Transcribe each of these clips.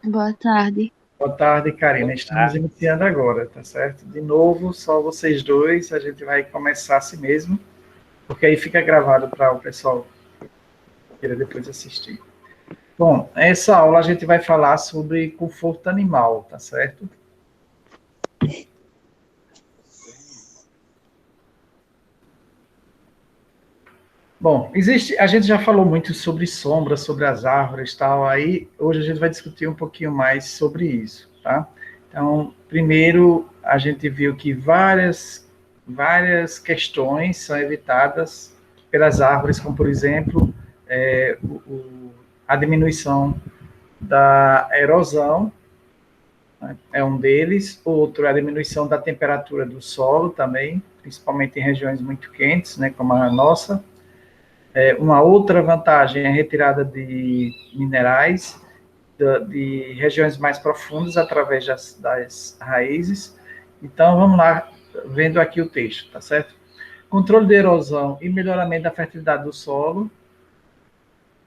Boa tarde. Boa tarde, Karina. Estamos iniciando agora, tá certo? De novo, só vocês dois, a gente vai começar assim mesmo, porque aí fica gravado para o pessoal que queira depois assistir. Bom, essa aula a gente vai falar sobre conforto animal, tá certo? Bom, a gente já falou muito sobre sombra, sobre as árvores e tal, aí hoje a gente vai discutir um pouquinho mais sobre isso, tá? Então, primeiro, a gente viu que várias questões são evitadas pelas árvores, como, por exemplo, a diminuição da erosão, né, é um deles. Outro é a diminuição da temperatura do solo também, principalmente em regiões muito quentes, né, como a nossa. Uma outra vantagem é a retirada de minerais de regiões mais profundas através das raízes. Então, vamos lá, vendo aqui o texto, tá certo? Controle de erosão e melhoramento da fertilidade do solo.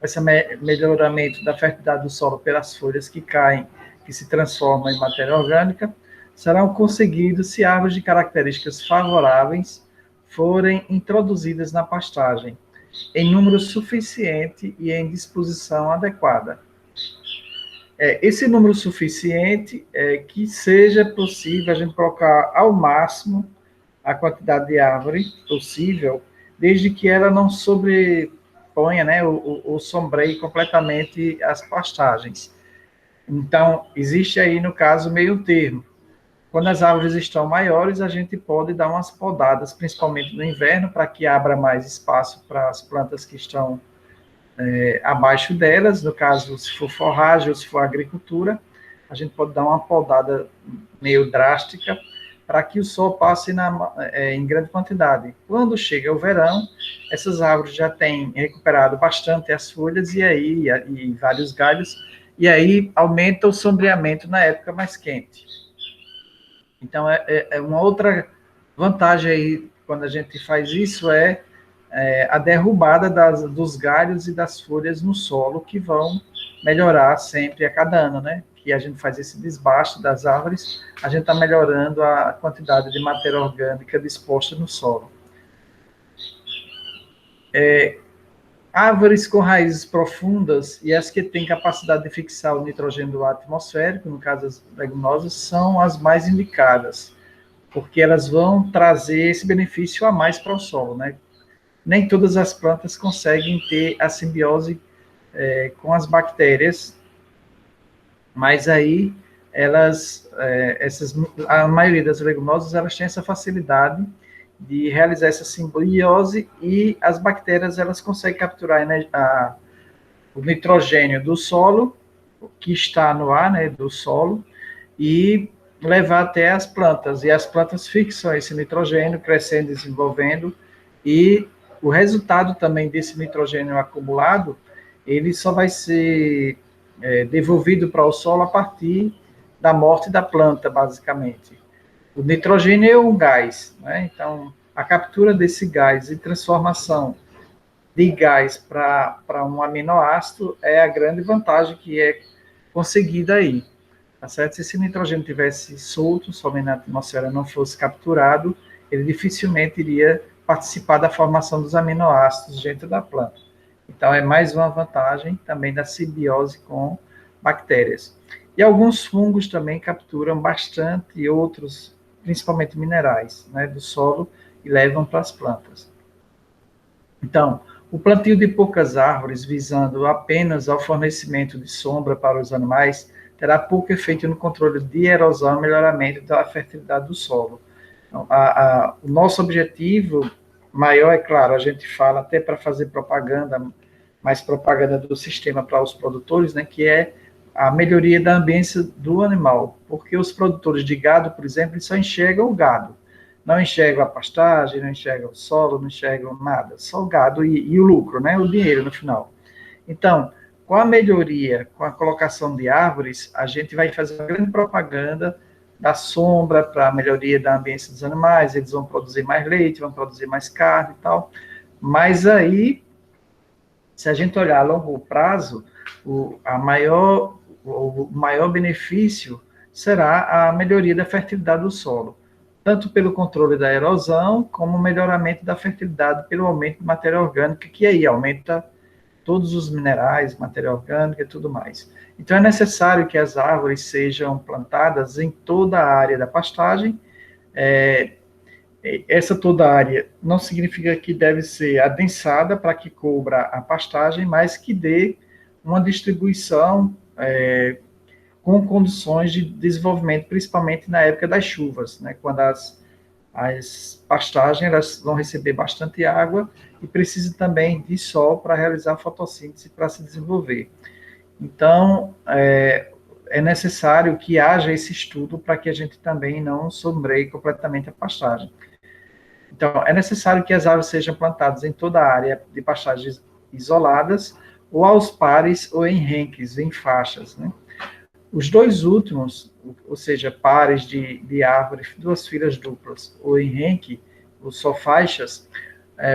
Esse melhoramento da fertilidade do solo pelas folhas que caem, que se transformam em matéria orgânica, serão conseguidos se árvores de características favoráveis forem introduzidas na pastagem, em número suficiente e em disposição adequada. Esse número suficiente é que seja possível a gente colocar ao máximo a quantidade de árvore possível, desde que ela não sobreponha, né, ou sombreie completamente as pastagens. Então, existe aí, no caso, meio termo. Quando as árvores estão maiores, a gente pode dar umas podadas, principalmente no inverno, para que abra mais espaço para as plantas que estão abaixo delas. No caso, se for forragem ou se for agricultura, a gente pode dar uma podada meio drástica para que o sol passe em grande quantidade. Quando chega o verão, essas árvores já têm recuperado bastante as folhas e vários galhos, e aí aumenta o sombreamento na época mais quente. Então, é uma outra vantagem aí, quando a gente faz isso, a derrubada dos galhos e das folhas no solo, que vão melhorar sempre a cada ano, né? Que a gente faz esse desbaste das árvores, a gente está melhorando a quantidade de matéria orgânica disposta no solo. Árvores com raízes profundas e as que têm capacidade de fixar o nitrogênio do ar atmosférico, no caso das leguminosas, são as mais indicadas, porque elas vão trazer esse benefício a mais para o solo, né? Nem todas as plantas conseguem ter a simbiose com as bactérias, mas aí a maioria das leguminosas, elas têm essa facilidade de realizar essa simbiose e as bactérias, elas conseguem capturar o nitrogênio do solo, que está no ar, né, do solo, e levar até as plantas, e as plantas fixam esse nitrogênio, crescendo, desenvolvendo, e o resultado também desse nitrogênio acumulado, ele só vai ser devolvido para o solo a partir da morte da planta, basicamente. O nitrogênio é um gás, né? Então, a captura desse gás e transformação de gás para um aminoácido é a grande vantagem que é conseguida aí. Tá certo? Se esse nitrogênio tivesse solto, somente na atmosfera, não fosse capturado, ele dificilmente iria participar da formação dos aminoácidos dentro da planta. Então, é mais uma vantagem também da simbiose com bactérias. E alguns fungos também capturam bastante, e outros, principalmente minerais, né, do solo, e levam para as plantas. Então, o plantio de poucas árvores, visando apenas ao fornecimento de sombra para os animais, terá pouco efeito no controle de erosão e melhoramento da fertilidade do solo. Então, o nosso objetivo maior, é claro, a gente fala até para fazer propaganda, mais propaganda do sistema para os produtores, né, que é a melhoria da ambiência do animal, porque os produtores de gado, por exemplo, eles só enxergam o gado, não enxergam a pastagem, não enxergam o solo, não enxergam nada, só o gado e o lucro, né, o dinheiro no final. Então, com a melhoria, com a colocação de árvores, a gente vai fazer uma grande propaganda da sombra para a melhoria da ambiência dos animais, eles vão produzir mais leite, vão produzir mais carne e tal, mas aí, se a gente olhar a longo prazo, o maior benefício será a melhoria da fertilidade do solo, tanto pelo controle da erosão, como o melhoramento da fertilidade pelo aumento de matéria orgânica, que aí aumenta todos os minerais, matéria orgânica e tudo mais. Então, é necessário que as árvores sejam plantadas em toda a área da pastagem. Essa toda a área não significa que deve ser adensada para que cubra a pastagem, mas que dê uma distribuição com condições de desenvolvimento, principalmente na época das chuvas, né, quando as pastagens elas vão receber bastante água e precisam também de sol para realizar a fotossíntese para se desenvolver. Então, é necessário que haja esse estudo para que a gente também não sombreie completamente a pastagem. Então, é necessário que as árvores sejam plantadas em toda a área de pastagens isoladas, ou aos pares, ou em renques, em faixas, né? Os dois últimos, ou seja, pares de árvores, duas filas duplas, ou em renque, ou só faixas,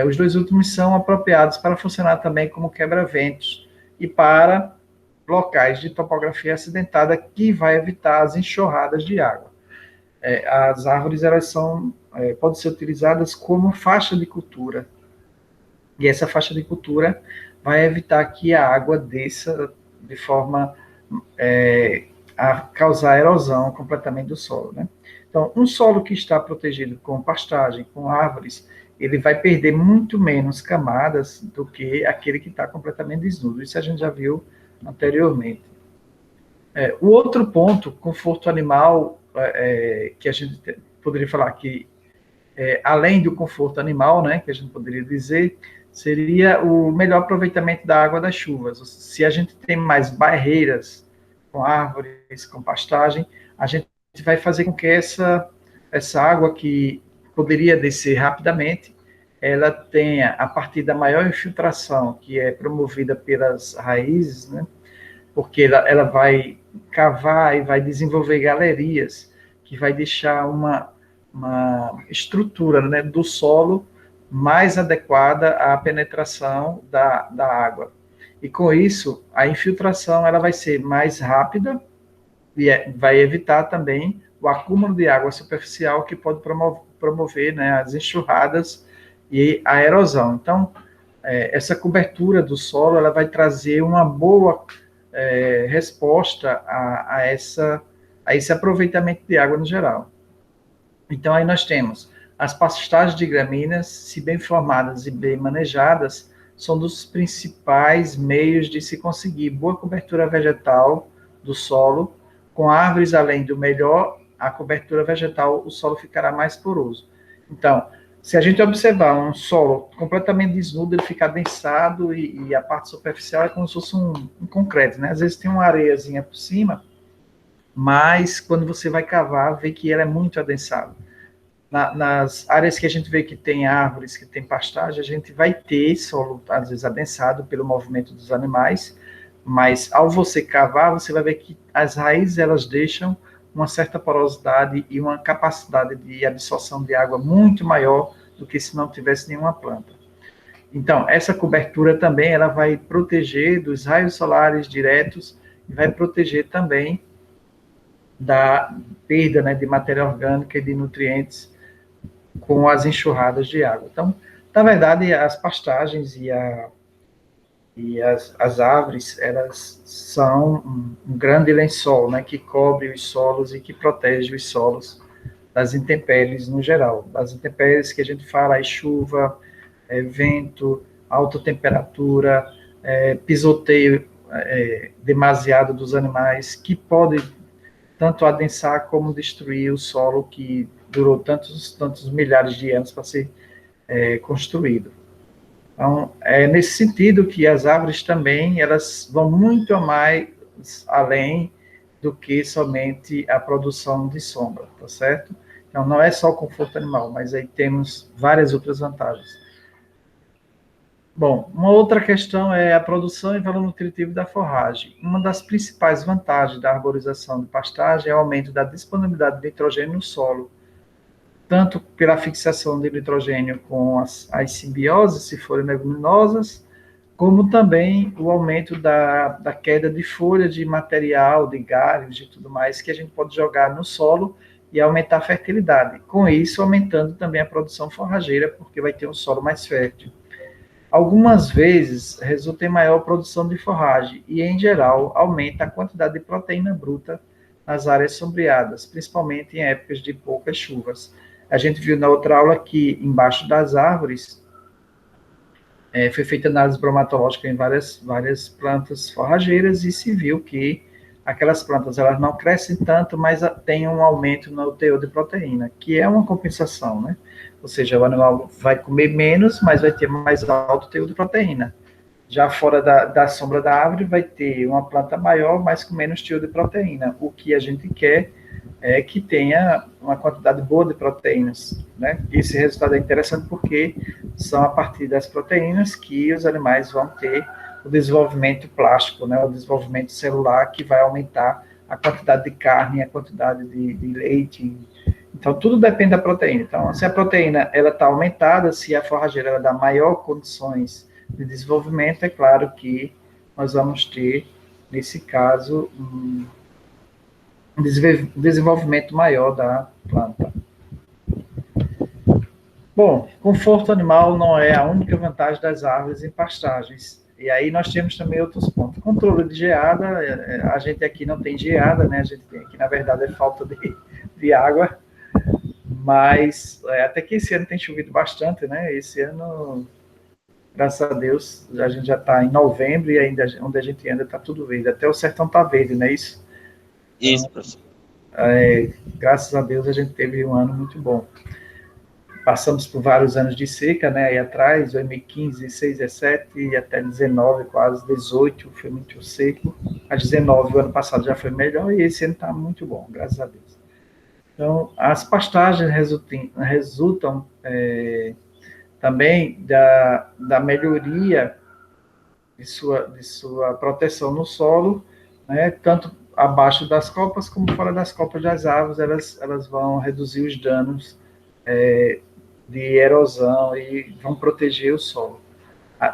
os dois últimos são apropriados para funcionar também como quebra-ventos e para locais de topografia acidentada que vai evitar as enxurradas de água. As árvores elas podem ser utilizadas como faixa de cultura, e essa faixa de cultura vai evitar que a água desça de forma a causar erosão completamente do solo, né? Então, um solo que está protegido com pastagem, com árvores, ele vai perder muito menos camadas do que aquele que está completamente desnudo. Isso a gente já viu anteriormente. O outro ponto, conforto animal, que a gente poderia falar que, além do conforto animal, né, que a gente poderia dizer, seria o melhor aproveitamento da água das chuvas. Se a gente tem mais barreiras com árvores, com pastagem, a gente vai fazer com que essa água que poderia descer rapidamente, ela tenha, a partir da maior infiltração, que é promovida pelas raízes, né, porque ela vai cavar e vai desenvolver galerias, que vai deixar uma estrutura, né, do solo mais adequada à penetração da água. E com isso, a infiltração ela vai ser mais rápida e vai evitar também o acúmulo de água superficial que pode promover, né, as enxurradas e a erosão. Então, essa cobertura do solo ela vai trazer uma boa resposta a esse aproveitamento de água no geral. Então, aí nós temos as pastagens de gramíneas, se bem formadas e bem manejadas, são dos principais meios de se conseguir boa cobertura vegetal do solo. Com árvores, além do melhor, a cobertura vegetal, o solo ficará mais poroso. Então, se a gente observar um solo completamente desnudo, ele fica adensado e a parte superficial é como se fosse um concreto, né? Às vezes tem uma areiazinha por cima, mas quando você vai cavar, vê que ela é muito adensada. Nas áreas que a gente vê que tem árvores, que tem pastagem, a gente vai ter solo, às vezes, adensado pelo movimento dos animais, mas ao você cavar, você vai ver que as raízes, elas deixam uma certa porosidade e uma capacidade de absorção de água muito maior do que se não tivesse nenhuma planta. Então, essa cobertura também, ela vai proteger dos raios solares diretos e vai proteger também da perda, né, de matéria orgânica e de nutrientes com as enxurradas de água. Então, na verdade, as pastagens e as árvores, elas são um grande lençol, né, que cobre os solos e que protege os solos das intempéries no geral. Das intempéries que a gente fala, chuva, vento, alta temperatura, pisoteio demasiado dos animais, que pode tanto adensar como destruir o solo que durou tantos milhares de anos para ser construído. Então, é nesse sentido que as árvores também, elas vão muito mais além do que somente a produção de sombra, tá certo? Então, não é só o conforto animal, mas aí temos várias outras vantagens. Bom, uma outra questão é a produção e valor nutritivo da forragem. Uma das principais vantagens da arborização de pastagem é o aumento da disponibilidade de nitrogênio no solo, tanto pela fixação de nitrogênio com as simbioses, se forem leguminosas, como também o aumento da queda de folha de material, de galhos e tudo mais, que a gente pode jogar no solo e aumentar a fertilidade. Com isso, aumentando também a produção forrageira, porque vai ter um solo mais fértil. Algumas vezes resulta em maior produção de forragem e, em geral, aumenta a quantidade de proteína bruta nas áreas sombreadas, principalmente em épocas de poucas chuvas. A gente viu na outra aula que embaixo das árvores foi feita análise bromatológica em várias plantas forrageiras e se viu que aquelas plantas elas não crescem tanto, mas tem um aumento no teor de proteína, que é uma compensação, né? Ou seja, o animal vai comer menos, mas vai ter mais alto teor de proteína. Já fora da sombra da árvore, vai ter uma planta maior, mas com menos teor de proteína. O que a gente quer é que tenha uma quantidade boa de proteínas, né? Esse resultado é interessante porque são a partir das proteínas que os animais vão ter o desenvolvimento plástico, né? O desenvolvimento celular que vai aumentar a quantidade de carne, a quantidade de leite. Então, tudo depende da proteína. Então, se a proteína ela está aumentada, se a forrageira ela dá maior condições de desenvolvimento, é claro que nós vamos ter, nesse caso, um desenvolvimento maior da planta. Bom, conforto animal não é a única vantagem das árvores em pastagens. E aí nós temos também outros pontos. Controle de geada, a gente aqui não tem geada, né? A gente tem aqui, na verdade, é falta de água. Mas até que esse ano tem chovido bastante, né? Esse ano, graças a Deus, a gente já está em novembro e ainda onde a gente anda está tudo verde. Até o sertão está verde, não é isso? Isso, professor. Graças a Deus a gente teve um ano muito bom. Passamos por vários anos de seca, né? Aí atrás, 2015, 16, 17 e até 19, quase 18, foi muito seco. A 19, o ano passado já foi melhor e esse ano está muito bom, graças a Deus. Então, as pastagens resultam também da melhoria de sua proteção no solo, né? Tanto abaixo das copas como fora das copas das árvores, elas vão reduzir os danos de erosão e vão proteger o solo,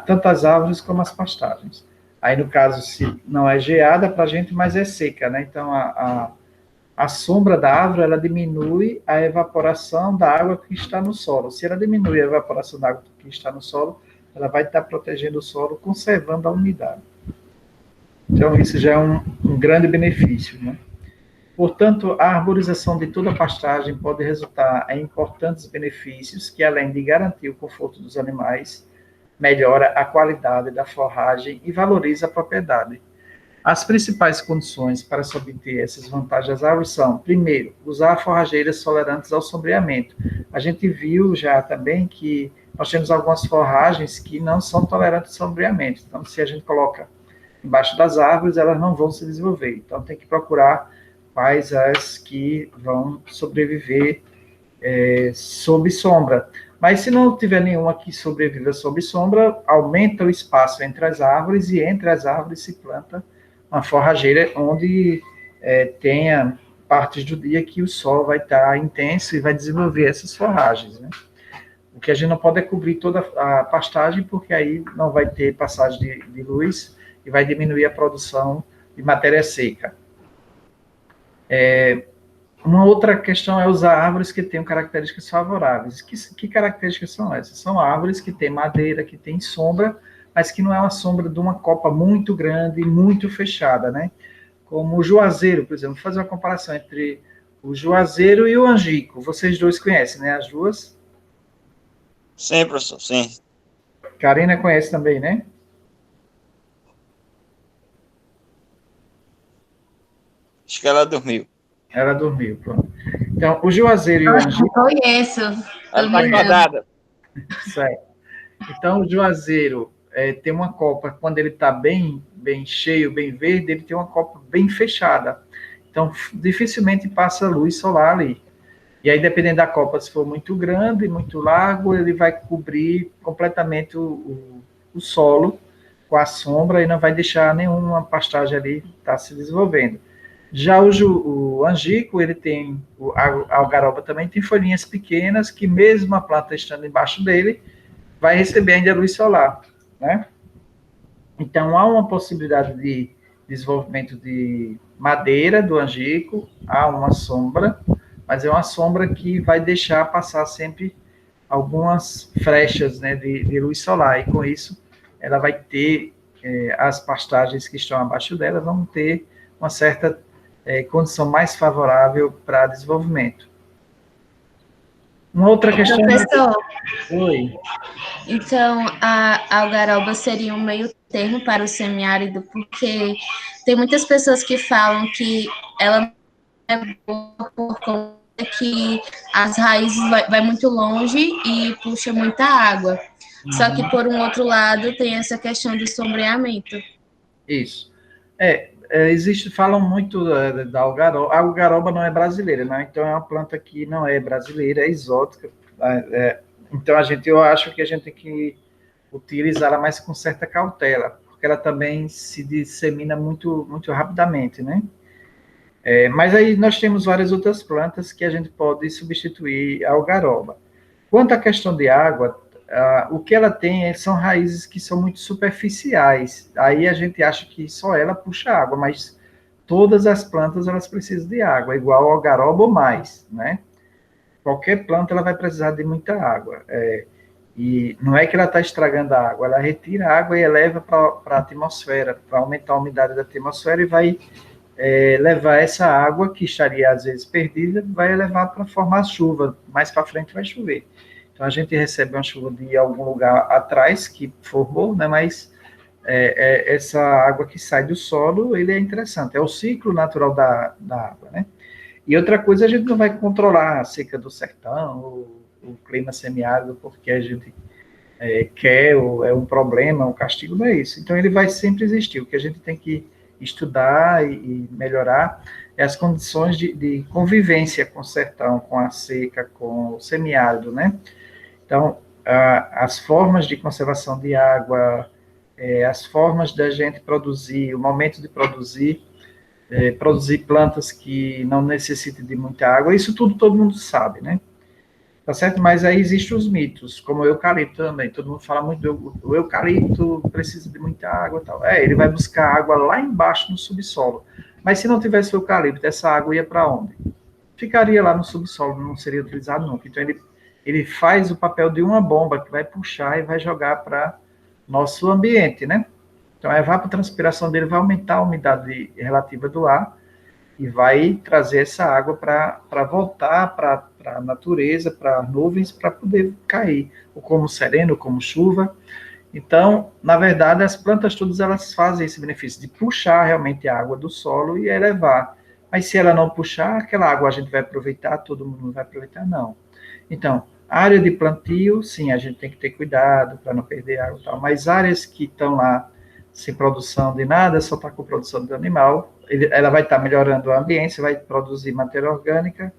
tanto as árvores como as pastagens. Aí, no caso, se não é geada para a gente, mas é seca, né? Então, a sombra da árvore, ela diminui a evaporação da água que está no solo. Se ela diminui a evaporação da água que está no solo, ela vai estar protegendo o solo, conservando a umidade. Então, isso já é um grande benefício, né? Portanto, a arborização de toda a pastagem pode resultar em importantes benefícios que, além de garantir o conforto dos animais, melhora a qualidade da forragem e valoriza a propriedade. As principais condições para se obter essas vantagens das árvores são, primeiro, usar forrageiras tolerantes ao sombreamento. A gente viu já também que nós temos algumas forragens que não são tolerantes ao sombreamento. Então, se a gente coloca embaixo das árvores, elas não vão se desenvolver. Então, tem que procurar quais as que vão sobreviver sob sombra. Mas se não tiver nenhuma que sobreviva sob sombra, aumenta o espaço entre as árvores e entre as árvores se planta uma forrageira onde tenha partes do dia que o sol vai estar intenso e vai desenvolver essas forragens, né? O que a gente não pode é cobrir toda a pastagem, porque aí não vai ter passagem de luz e vai diminuir a produção de matéria seca. Uma outra questão é usar árvores que tenham características favoráveis. Que características são essas? São árvores que têm madeira, que têm sombra, mas que não é uma sombra de uma copa muito grande, muito fechada, né? Como o juazeiro, por exemplo. Vou fazer uma comparação entre o juazeiro e o angico. Vocês dois conhecem, né? As duas? Sim, professor, sim. Karina conhece também, né? Acho que ela dormiu. Ela dormiu, pronto. Então, o juazeiro e o angico... Conheço. Ela está acordada. Certo. Então, o juazeiro tem uma copa, quando ele está bem cheio, bem verde, ele tem uma copa bem fechada. Então, dificilmente passa luz solar ali. E aí, dependendo da copa, se for muito grande, muito largo, ele vai cobrir completamente o solo com a sombra e não vai deixar nenhuma pastagem ali estar se desenvolvendo. Já o angico, ele tem, a algaroba também tem folhinhas pequenas que, mesmo a planta estando embaixo dele, vai receber ainda a luz solar, né? Então, há uma possibilidade de desenvolvimento de madeira do angico, há uma sombra, mas é uma sombra que vai deixar passar sempre algumas frechas, né, de luz solar, e com isso ela vai ter, as pastagens que estão abaixo dela vão ter uma certa condição mais favorável para desenvolvimento. Uma outra questão... Professor, Oi. então a algaroba seria um meio termo para o semiárido, porque tem muitas pessoas que falam que ela é boa por conta que as raízes vai muito longe e puxa muita água. Só que, por um outro lado, tem essa questão do sombreamento. Isso. Falam muito da algaroba. A algaroba não é brasileira, né? Então é uma planta que não é brasileira, é exótica. Então eu acho que a gente tem que utilizá-la mais com certa cautela, porque ela também se dissemina muito, muito rapidamente, né? Mas aí nós temos várias outras plantas que a gente pode substituir a algaroba. Quanto à questão de água, o que ela tem são raízes que são muito superficiais. Aí a gente acha que só ela puxa água, mas todas as plantas elas precisam de água, igual a algaroba ou mais, né? Qualquer planta ela vai precisar de muita água. E não é que ela está estragando a água, ela retira a água e eleva para a atmosfera, para aumentar a umidade da atmosfera e vai levar essa água que estaria às vezes perdida, vai levar para formar chuva. Mais para frente vai chover. Então a gente recebe uma chuva de algum lugar atrás que formou, né? Mas essa água que sai do solo, ele é interessante. É o ciclo natural da água, né? E outra coisa, a gente não vai controlar a seca do sertão, o clima semiárido, porque a gente quer, ou é um problema, um castigo, não é isso. Então ele vai sempre existir. O que a gente tem que estudar e melhorar é as condições de convivência com o sertão, com a seca, com o semiárido, né? Então, as formas de conservação de água, as formas da gente produzir, o momento de produzir plantas que não necessitem de muita água, isso tudo todo mundo sabe, né? Tá certo? Mas aí existem os mitos, como o eucalipto também. Todo mundo fala muito o eucalipto precisa de muita água e tal. Ele vai buscar água lá embaixo no subsolo. Mas se não tivesse o eucalipto, essa água ia para onde? Ficaria lá no subsolo, não seria utilizado nunca. Então ele faz o papel de uma bomba que vai puxar e vai jogar para nosso ambiente, né? Então a evapotranspiração dele vai aumentar a umidade relativa do ar e vai trazer essa água para voltar para a natureza, para nuvens, para poder cair, ou como sereno, ou como chuva. Então, na verdade, as plantas todas elas fazem esse benefício de puxar realmente a água do solo e elevar. Mas se ela não puxar, aquela água a gente vai aproveitar, todo mundo não vai aproveitar, não. Então, área de plantio, sim, a gente tem que ter cuidado para não perder água e tal, mas áreas que estão lá sem produção de nada, só está com produção de animal, ela vai estar melhorando o ambiente, vai produzir matéria orgânica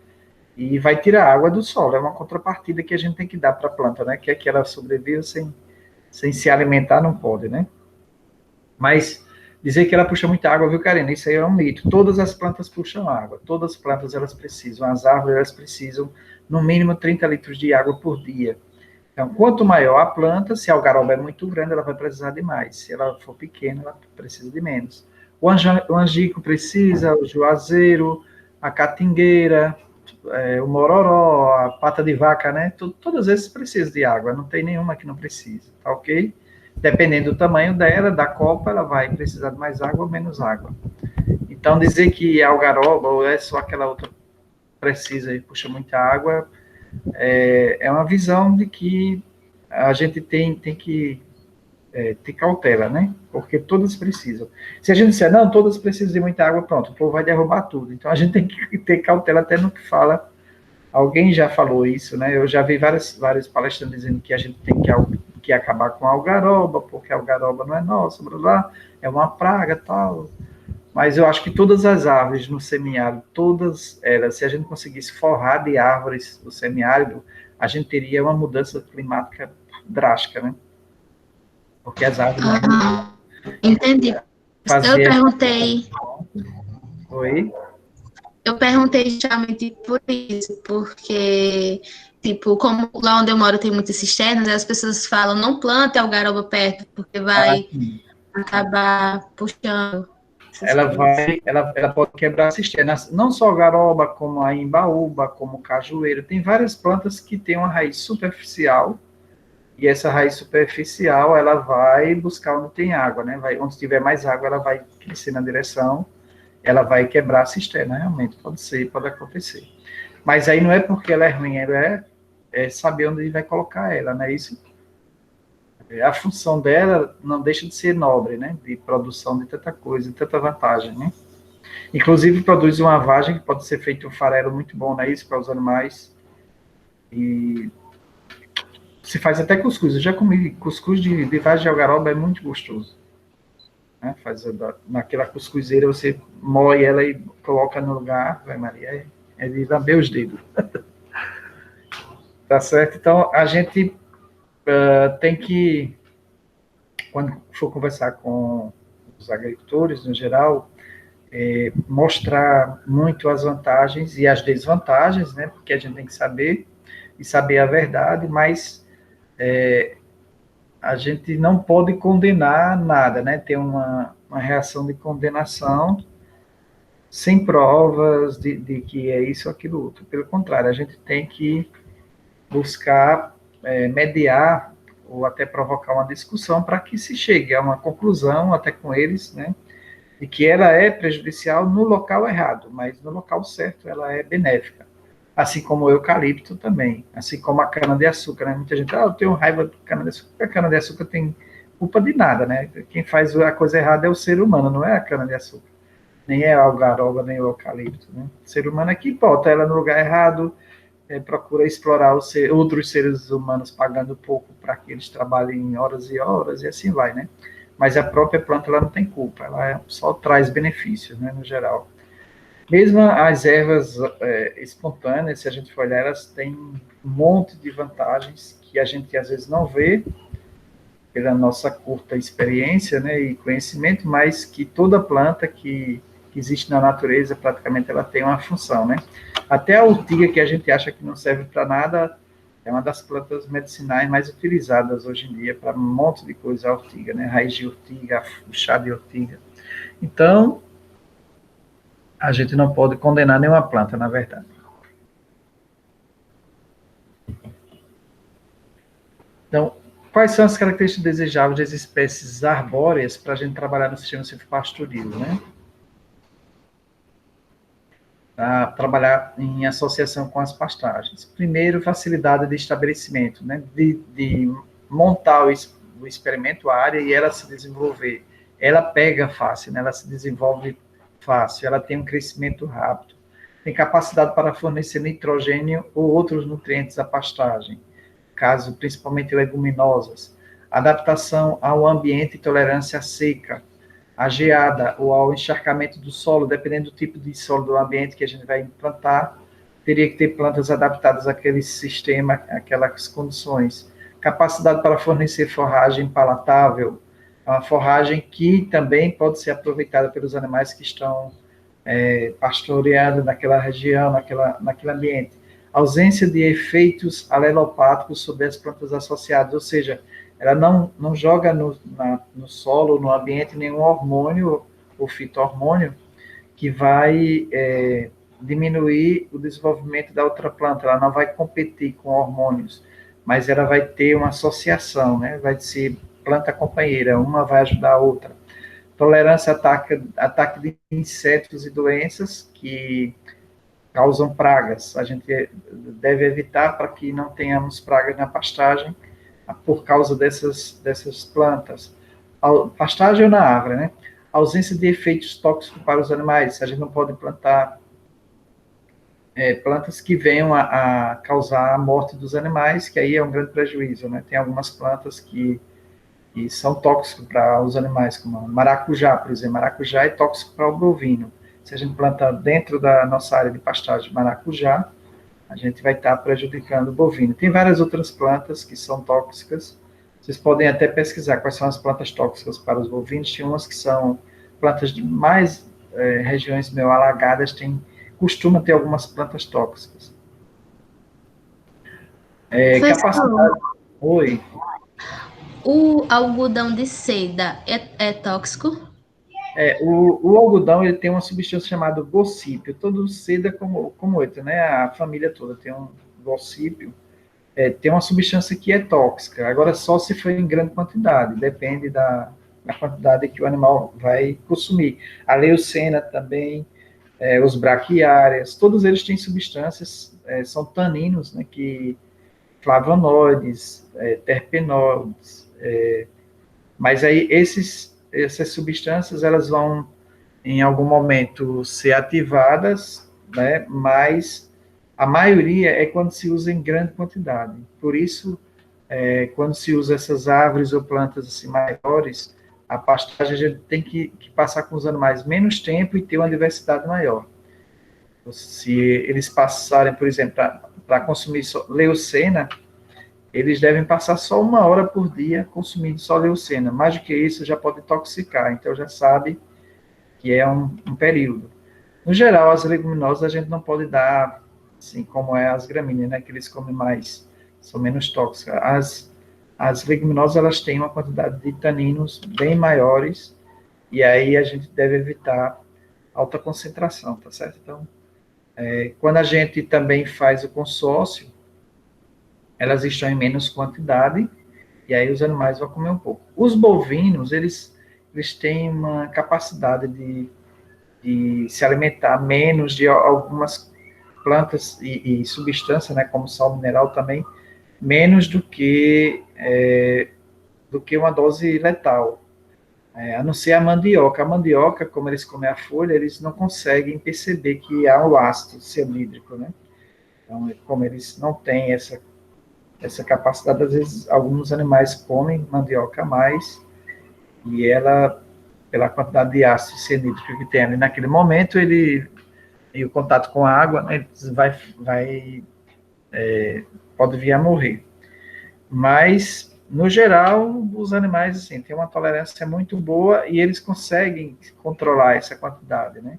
e vai tirar água do solo. É uma contrapartida que a gente tem que dar para a planta, né? Que é que ela sobreviva sem se alimentar, não pode, né? Mas dizer que ela puxa muita água, viu, Karina? Isso aí é um mito. Todas as plantas puxam água. Todas as plantas, elas precisam. As árvores, elas precisam, no mínimo, 30 litros de água por dia. Então, quanto maior a planta, se a algaroba é muito grande, ela vai precisar de mais. Se ela for pequena, ela precisa de menos. O angico precisa, o juazeiro, a catingueira, o mororó, a pata de vaca, né? Todas essas precisam de água, não tem nenhuma que não precisa, tá ok? Dependendo do tamanho dela, da copa, ela vai precisar de mais água ou menos água. Então, dizer que a algaroba ou é só aquela outra precisa e puxa muita água, é uma visão de que a gente tem que ter cautela, né? Porque todas precisam. Se a gente disser, não, todas precisam de muita água, pronto, o povo vai derrubar tudo. Então, a gente tem que ter cautela até no que fala. Alguém já falou isso, né? Eu já vi várias palestras dizendo que a gente tem que acabar com a algaroba, porque a algaroba não é nossa, blá, blá, é uma praga, tal. Mas eu acho que todas as árvores no semiárido, todas elas, se a gente conseguisse forrar de árvores o semiárido, a gente teria uma mudança climática drástica, né? Porque as árvores... Entendi. Eu perguntei... Oi? Eu perguntei justamente por isso, porque, tipo, como lá onde eu moro tem muitas cisternas, as pessoas falam, não plante algaroba perto, porque vai acabar puxando. Ela pode quebrar a cisterna. Não só garoba, como a imbaúba, como cajueiro. Tem várias plantas que têm uma raiz superficial, e essa raiz superficial, ela vai buscar onde tem água, né? Onde tiver mais água, ela vai crescer na direção, ela vai quebrar a cisterna, realmente. Pode ser, pode acontecer. Mas aí não é porque ela é ruim, ela é saber onde vai colocar ela, não é isso? A função dela não deixa de ser nobre, né? De produção de tanta coisa, de tanta vantagem, né? Inclusive produz uma vagem que pode ser feito um farelo muito bom, não é isso? Para os animais. E se faz até cuscuz. Eu já comi cuscuz de vagem de algaroba, é muito gostoso. Né? Naquela cuscuzeira, você moe ela e coloca no lugar, vai Maria, é de lamber os dedos. Tá certo? Então, a gente tem que, quando for conversar com os agricultores, no geral, mostrar muito as vantagens e as desvantagens, né? Porque a gente tem que saber, e saber a verdade, mas a gente não pode condenar nada, né? Ter uma reação de condenação sem provas de que é isso ou aquilo outro. Pelo contrário, a gente tem que buscar mediar ou até provocar uma discussão para que se chegue a uma conclusão, até com eles, né, de que ela é prejudicial no local errado, mas no local certo ela é benéfica. Assim como o eucalipto também, assim como a cana-de-açúcar, né? Muita gente, eu tenho raiva de cana-de-açúcar, a cana-de-açúcar tem culpa de nada, né? Quem faz a coisa errada é o ser humano, não é a cana-de-açúcar. Nem é a algaroba, nem o eucalipto, né? O ser humano é que bota ela no lugar errado, procura explorar outros seres humanos pagando pouco para que eles trabalhem horas e horas, e assim vai, né? Mas a própria planta ela não tem culpa, ela só traz benefícios, né, no geral. Mesmo as ervas espontâneas, se a gente for olhar, elas têm um monte de vantagens que a gente às vezes não vê pela nossa curta experiência, né, e conhecimento, mas que toda planta que existe na natureza, praticamente ela tem uma função, né? Até a urtiga, que a gente acha que não serve para nada, é uma das plantas medicinais mais utilizadas hoje em dia para um monte de coisa, a urtiga, né? Raiz de urtiga, o chá de urtiga. Então, a gente não pode condenar nenhuma planta, na verdade. Então, quais são as características desejáveis das espécies arbóreas para a gente trabalhar no sistema silvopastoril, né? Para trabalhar em associação com as pastagens. Primeiro, facilidade de estabelecimento, né? De montar o experimento, a área, e ela se desenvolver. Ela pega fácil, né? Ela se desenvolve fácil, ela tem um crescimento rápido, tem capacidade para fornecer nitrogênio ou outros nutrientes à pastagem, caso principalmente leguminosas, adaptação ao ambiente e tolerância à seca, à geada ou ao encharcamento do solo, dependendo do tipo de solo do ambiente que a gente vai implantar, teria que ter plantas adaptadas àquele sistema, àquelas condições. Capacidade para fornecer forragem palatável, uma forragem que também pode ser aproveitada pelos animais que estão pastoreando naquela região, naquele ambiente. Ausência de efeitos alelopáticos sobre as plantas associadas, ou seja, ela não joga no solo, no ambiente, nenhum hormônio ou fito-hormônio que vai diminuir o desenvolvimento da outra planta. Ela não vai competir com hormônios, mas ela vai ter uma associação, né? Vai ser planta companheira, uma vai ajudar a outra. Tolerância a ataque de insetos e doenças que causam pragas. A gente deve evitar para que não tenhamos pragas na pastagem, por causa dessas plantas. Pastagem ou na árvore, né? Ausência de efeitos tóxicos para os animais. A gente não pode plantar plantas que venham a causar a morte dos animais, que aí é um grande prejuízo, né? Tem algumas plantas que são tóxicas para os animais, como maracujá, por exemplo. Maracujá é tóxico para o bovino. Se a gente plantar dentro da nossa área de pastagem maracujá, a gente vai estar prejudicando o bovino. Tem várias outras plantas que são tóxicas. Vocês podem até pesquisar quais são as plantas tóxicas para os bovinos. Tem umas que são plantas de mais regiões meio alagadas, costuma ter algumas plantas tóxicas. Capacidade... Oi. O algodão de seda é tóxico? O algodão ele tem uma substância chamada gosípio. Todo seda como ele, né? A família toda tem um gosípio. Tem uma substância que é tóxica. Agora, só se for em grande quantidade. Depende da quantidade que o animal vai consumir. A leucena também, os braquiárias, todos eles têm substâncias, são taninos, né? Flavonoides, terpenoides, mas aí essas substâncias elas vão em algum momento ser ativadas, né? Mas a maioria é quando se usa em grande quantidade. Por isso, quando se usa essas árvores ou plantas assim maiores, a pastagem a gente tem que passar com os animais menos tempo e ter uma diversidade maior. Se eles passarem, por exemplo, para consumir leucena, eles devem passar só 1 hora por dia consumindo só leucena. Mais do que isso, já pode intoxicar. Então, já sabe que é um período. No geral, as leguminosas a gente não pode dar, assim como as gramíneas, né, que eles comem mais, são menos tóxicas. As leguminosas, elas têm uma quantidade de taninos bem maiores, e aí a gente deve evitar alta concentração, tá certo? Então, quando a gente também faz o consórcio, elas estão em menos quantidade, e aí os animais vão comer um pouco. Os bovinos, eles têm uma capacidade de se alimentar menos de algumas plantas e substâncias, né, como sal mineral também, menos do que uma dose letal. A não ser a mandioca. A mandioca, como eles comem a folha, eles não conseguem perceber que há o ácido cianídrico, né? Então, como eles não têm essa capacidade, às vezes, alguns animais comem mandioca a mais, e ela, pela quantidade de ácido cianídrico que tem ali naquele momento, e o contato com a água, né, pode vir a morrer. Mas, no geral, os animais, assim, têm uma tolerância muito boa e eles conseguem controlar essa quantidade, né?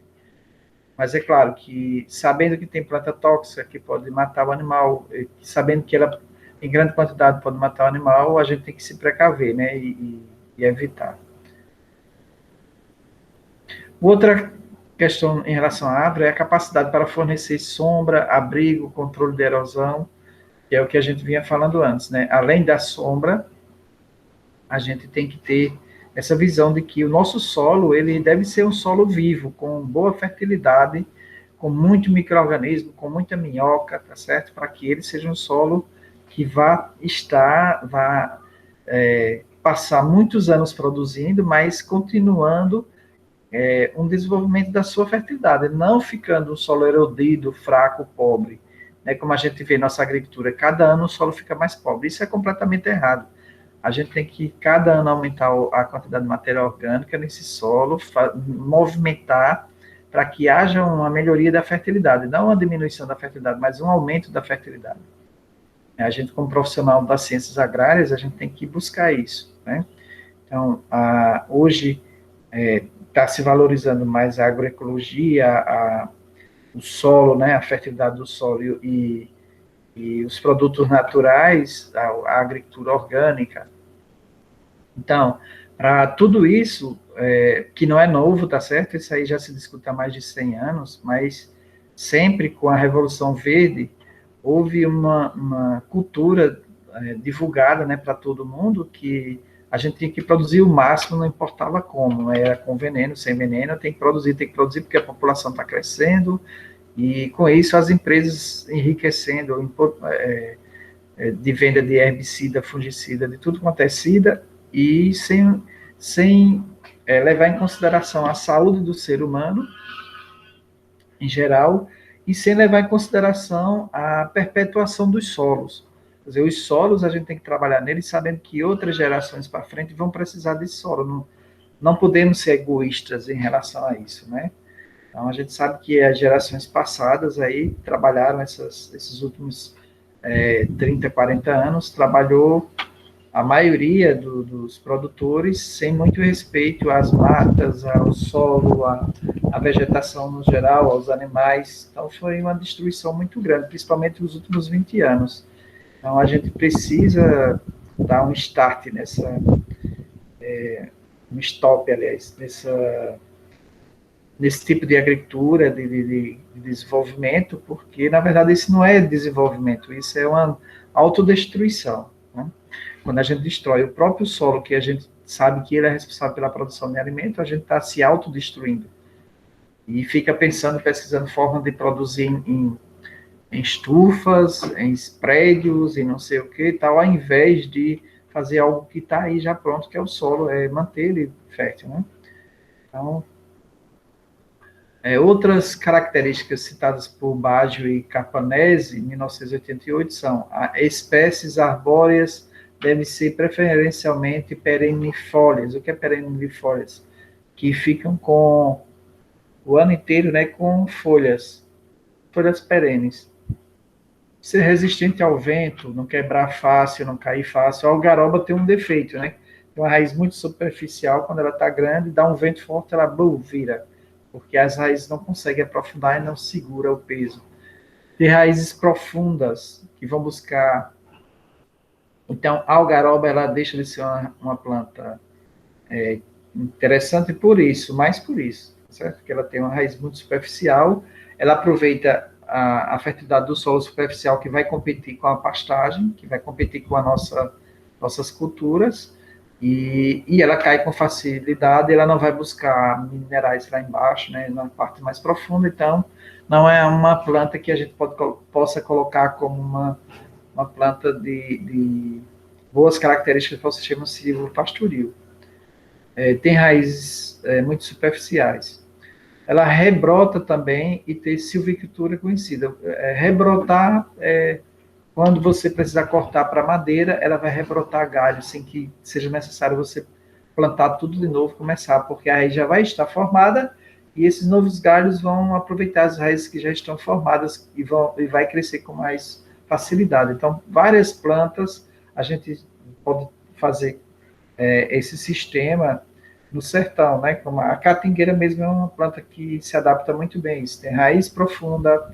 Mas é claro que, sabendo que tem planta tóxica que pode matar o animal, sabendo que ela, em grande quantidade, pode matar o animal, a gente tem que se precaver, né? E evitar. Outra questão em relação à árvore é a capacidade para fornecer sombra, abrigo, controle de erosão, que é o que a gente vinha falando antes, né? Além da sombra, a gente tem que ter essa visão de que o nosso solo, ele deve ser um solo vivo, com boa fertilidade, com muito micro-organismo, com muita minhoca, tá certo? Para que ele seja um solo que vá passar muitos anos produzindo, mas continuando um desenvolvimento da sua fertilidade, não ficando um solo erodido, fraco, pobre, né? Como a gente vê na nossa agricultura, cada ano o solo fica mais pobre. Isso é completamente errado. A gente tem que, cada ano, aumentar a quantidade de matéria orgânica nesse solo, movimentar para que haja uma melhoria da fertilidade, não uma diminuição da fertilidade, mas um aumento da fertilidade. A gente, como profissional das ciências agrárias, a gente tem que buscar isso, né? Então, hoje está se valorizando mais a agroecologia, o solo, né, a fertilidade do solo e os produtos naturais, a agricultura orgânica. Então, para tudo isso, que não é novo, tá certo? Isso aí já se discute há mais de 100 anos, mas sempre com a Revolução Verde, houve uma cultura divulgada, né, para todo mundo, que a gente tinha que produzir o máximo, não importava como, era com veneno, sem veneno, tem que produzir porque a população está crescendo, e com isso as empresas enriquecendo de venda de herbicida, fungicida, de tudo quanto é sida, e sem levar em consideração a saúde do ser humano, em geral, e sem levar em consideração a perpetuação dos solos. Quer dizer, os solos, a gente tem que trabalhar neles sabendo que outras gerações para frente vão precisar de solo. Não podemos ser egoístas em relação a isso, né? Então, a gente sabe que as gerações passadas aí trabalharam esses últimos 30, 40 anos, trabalhou a maioria dos produtores sem muito respeito às matas, ao solo, à vegetação no geral, aos animais. Então, foi uma destruição muito grande, principalmente nos últimos 20 anos. Então, a gente precisa dar um start um stop, aliás, nesse tipo de agricultura, de desenvolvimento, porque, na verdade, isso não é desenvolvimento, isso é uma autodestruição, né? Quando a gente destrói o próprio solo, que a gente sabe que ele é responsável pela produção de alimento, a gente está se autodestruindo. E fica pensando, pesquisando formas de produzir em estufas, em prédios, e não sei o que, tal, ao invés de fazer algo que está aí já pronto, que é o solo, manter ele fértil, né? Então, outras características citadas por Baggio e Carpanese, em 1988, são: espécies arbóreas devem ser preferencialmente perennifólias. O que é perennifólias? Que ficam com o ano inteiro, né, com folhas perenes. Ser resistente ao vento, não quebrar fácil, não cair fácil. A algaroba tem um defeito, né? Tem uma raiz muito superficial, quando ela está grande, dá um vento forte, ela vira, porque as raízes não conseguem aprofundar e não segura o peso. Tem raízes profundas, que vão buscar... Então, a algaroba, ela deixa de ser uma planta interessante por isso, mais por isso, certo? Porque ela tem uma raiz muito superficial, ela aproveita a fertilidade do solo superficial, que vai competir com a pastagem, que vai competir com nossas culturas, e ela cai com facilidade, ela não vai buscar minerais lá embaixo, né, na parte mais profunda. Então, não é uma planta que a gente possa colocar como uma planta de boas características para o sistema silvopastoril. Tem raízes muito superficiais. Ela rebrota também e tem silvicultura conhecida. Rebrotar quando você precisar cortar para madeira, ela vai rebrotar galho, sem que seja necessário você plantar tudo de novo, começar, porque a raiz já vai estar formada e esses novos galhos vão aproveitar as raízes que já estão formadas e vai crescer com mais facilidade. Então, várias plantas, a gente pode fazer esse sistema no sertão, né? Como a catingueira mesmo é uma planta que se adapta muito bem. Isso tem raiz profunda,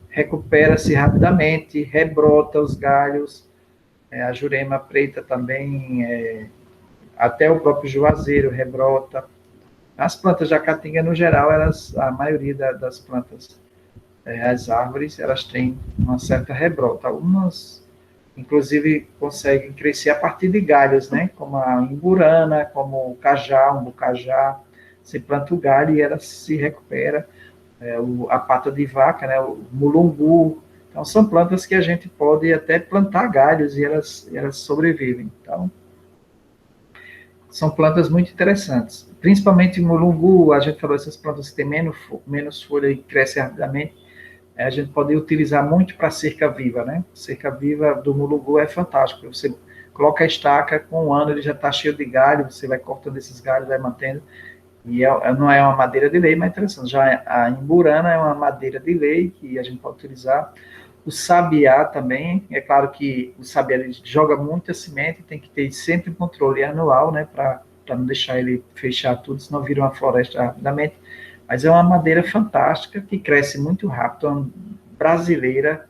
recupera-se rapidamente, rebrota os galhos, a jurema preta também, até o próprio juazeiro rebrota. As plantas da caatinga, no geral, a maioria das plantas, as árvores, elas têm uma certa rebrota. Algumas, inclusive, conseguem crescer a partir de galhos, né? Como a imburana, como o cajá, um bucajá. Você planta o galho e ela se recupera. A pata de vaca, né? O mulungu. Então, são plantas que a gente pode até plantar galhos e elas sobrevivem. Então, são plantas muito interessantes. Principalmente o mulungu, a gente falou, essas plantas que têm menos folha e crescem rapidamente, a gente pode utilizar muito para cerca viva, né? Cerca viva do mulungu é fantástico. Você coloca a estaca, com um ano ele já está cheio de galho, você vai cortando esses galhos, vai mantendo. E não é uma madeira de lei, mas é interessante. Já a imburana é uma madeira de lei que a gente pode utilizar. O sabiá também, é claro que o sabiá ele joga muita semente, tem que ter sempre um controle anual, né? Para não deixar ele fechar tudo, senão vira uma floresta rapidamente. Mas é uma madeira fantástica, que cresce muito rápido, uma brasileira,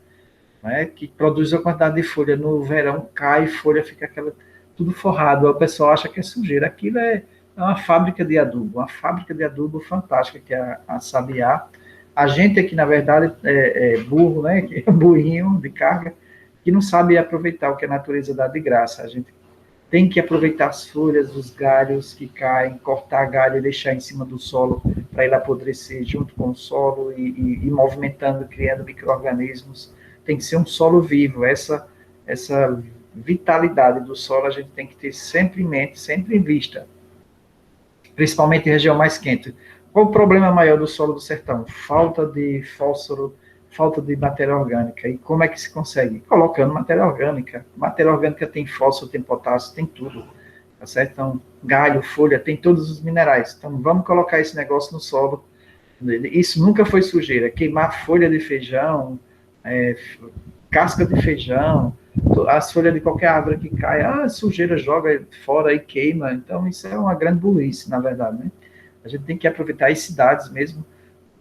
né, que produz uma quantidade de folha no verão, cai, folha fica tudo forrado, o pessoal acha que é sujeira. Aquilo é uma fábrica de adubo fantástica, que é a sabiá. A gente aqui, na verdade, é burro, né, que é burrinho de carga, que não sabe aproveitar o que a natureza dá de graça. A gente tem que aproveitar as folhas, os galhos que caem, cortar galho e deixar em cima do solo para ele apodrecer junto com o solo e movimentando, criando micro-organismos. Tem que ser um solo vivo. Essa vitalidade do solo a gente tem que ter sempre em mente, sempre em vista, principalmente em região mais quente. Qual o problema maior do solo do sertão? Falta de fósforo, falta de matéria orgânica. E como é que se consegue? Colocando matéria orgânica. Matéria orgânica tem fósforo, tem potássio, tem tudo. Tá certo? Então, galho, folha, tem todos os minerais. Então, vamos colocar esse negócio no solo. Isso nunca foi sujeira. Queimar folha de feijão, casca de feijão, as folhas de qualquer árvore que cai, sujeira, joga fora e queima. Então, isso é uma grande burrice, na verdade, né? A gente tem que aproveitar as cidades mesmo.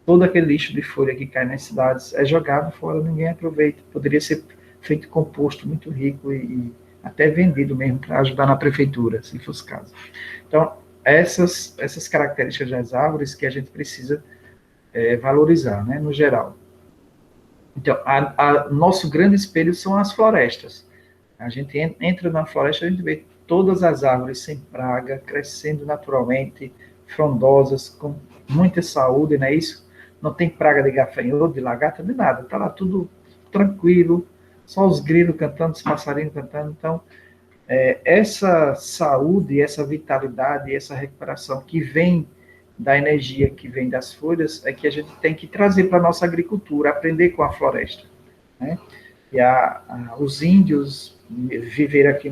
Todo aquele lixo de folha que cai nas cidades é jogado fora, ninguém aproveita. Poderia ser feito composto muito rico e até vendido mesmo para ajudar na prefeitura, se fosse o caso. Então, essas características das árvores que a gente precisa valorizar, né, no geral. Então, nosso grande espelho são as florestas. A gente entra na floresta, a gente vê todas as árvores sem praga, crescendo naturalmente, frondosas, com muita saúde, não é isso? Não tem praga de gafanhoto, de lagarta, de nada. Está lá tudo tranquilo, só os grilos cantando, os passarinhos cantando. Então, essa saúde, essa vitalidade, essa recuperação que vem da energia que vem das folhas, é que a gente tem que trazer para a nossa agricultura, aprender com a floresta, né? E os índios viveram aqui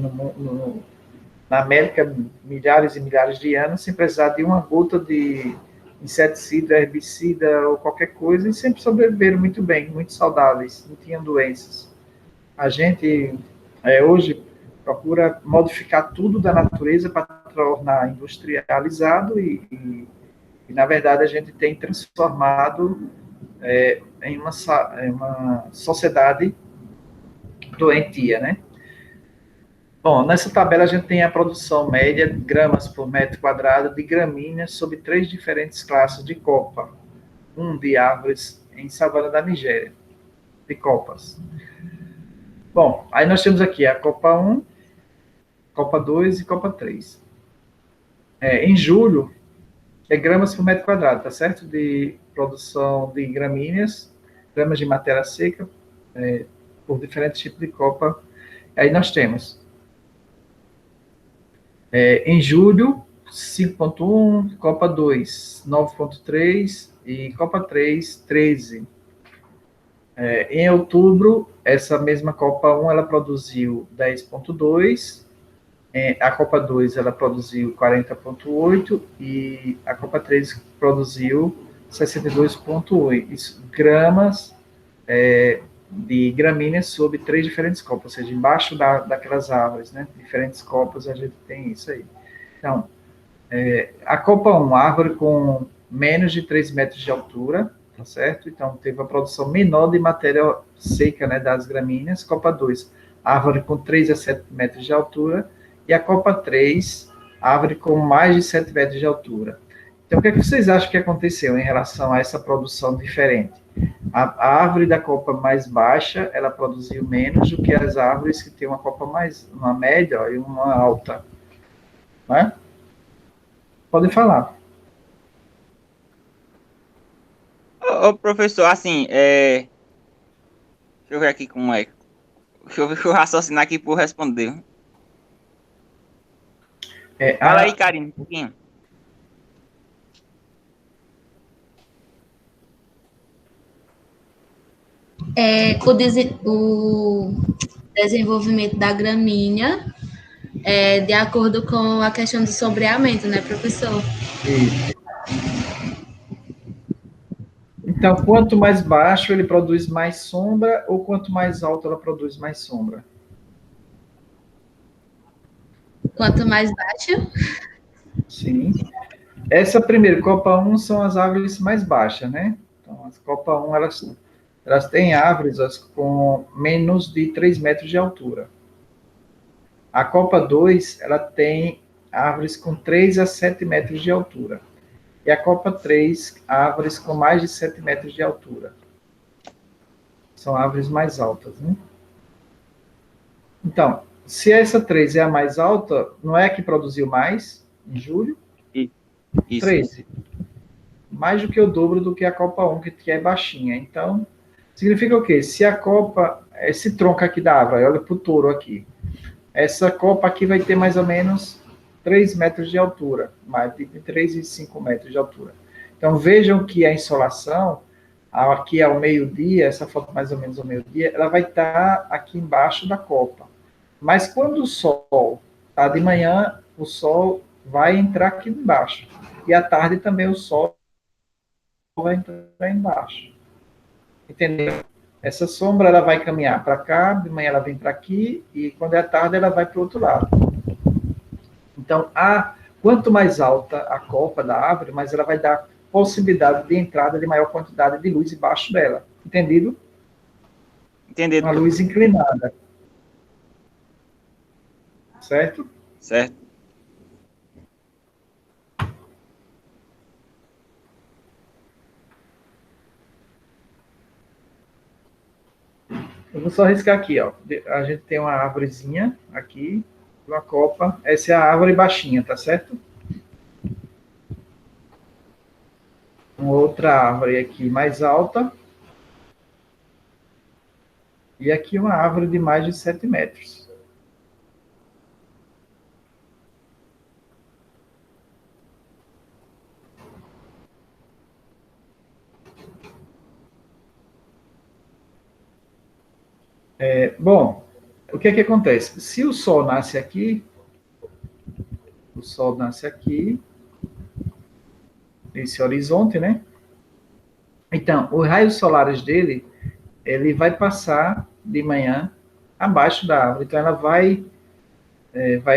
na América milhares e milhares de anos sem precisar de uma gota de inseticida, herbicida ou qualquer coisa, e sempre sobreviveram muito bem, muito saudáveis, não tinham doenças. A gente, hoje, procura modificar tudo da natureza para tornar industrializado e, na verdade, a gente tem transformado em uma sociedade doentia, né? Bom, nessa tabela a gente tem a produção média, gramas por metro quadrado, de gramíneas sob 3 diferentes classes de copa. De árvores em savana da Nigéria, de copas. Bom, aí nós temos aqui a copa 1, copa 2 e copa 3. Em julho, gramas por metro quadrado, tá certo? De produção de gramíneas, gramas de matéria seca, por diferentes tipos de copa. Aí nós temos, em julho, 5.1, copa 2, 9.3 e copa 3, 13. Em outubro, essa mesma copa 1, ela produziu 10.2, a copa 2, ela produziu 40.8 e a copa 3 produziu 62.8 gramas de gramíneas sob 3 diferentes copas, ou seja, embaixo daquelas árvores, né? Diferentes copas, a gente tem isso aí. Então, a copa 1, árvore com menos de 3 metros de altura, tá certo? Então, teve a produção menor de matéria seca, né, das gramíneas. Copa 2, árvore com 3 a 7 metros de altura. E a copa 3, árvore com mais de 7 metros de altura. Então, o que vocês acham que aconteceu em relação a essa produção diferente? A árvore da copa mais baixa, ela produziu menos do que as árvores que têm uma copa uma média e uma alta. Né? Podem falar. Ô, professor, assim, deixa eu ver aqui como é. Deixa eu raciocinar aqui por responder. Fala aí, Karine, um pouquinho. O desenvolvimento da gramínea de acordo com a questão do sombreamento, né, professor? Isso. Então, quanto mais baixo ele produz mais sombra, ou quanto mais alto ela produz mais sombra? Quanto mais baixo? Sim. Essa primeira, copa 1, são as árvores mais baixas, né? Então, as copa 1, elas têm árvores com menos de 3 metros de altura. A copa 2, ela tem árvores com 3 a 7 metros de altura. E a copa 3, árvores com mais de 7 metros de altura. São árvores mais altas, né? Então, se essa 3 é a mais alta, não é a que produziu mais, em julho? Isso. 13. Mais do que o dobro do que a copa 1, que é baixinha. Então, significa o quê? Se a copa, esse tronco aqui da árvore, olha para o touro aqui, essa copa aqui vai ter mais ou menos 3 metros de altura, mais entre 3 e 5 metros de altura. Então, vejam que a insolação, aqui ao meio-dia, essa foto mais ou menos ao meio-dia, ela vai estar aqui embaixo da copa. Mas quando o sol está de manhã, o sol vai entrar aqui embaixo. E à tarde também o sol vai entrar embaixo. Entendeu? Essa sombra ela vai caminhar para cá, de manhã ela vem para aqui, e quando é tarde ela vai para o outro lado. Então, quanto mais alta a copa da árvore, mais ela vai dar possibilidade de entrada de maior quantidade de luz embaixo dela. Entendido? Entendido. Uma luz inclinada. certo? Certo. Eu vou só riscar aqui, ó. A gente tem uma árvorezinha aqui, uma copa. Essa é a árvore baixinha, tá certo? Uma outra árvore aqui mais alta. E aqui uma árvore de mais de 7 metros. Bom, o que é que acontece? Se o Sol nasce aqui, o Sol nasce aqui, nesse horizonte, né? Então, os raios solares dele, ele vai passar de manhã abaixo da árvore. Então, ela vai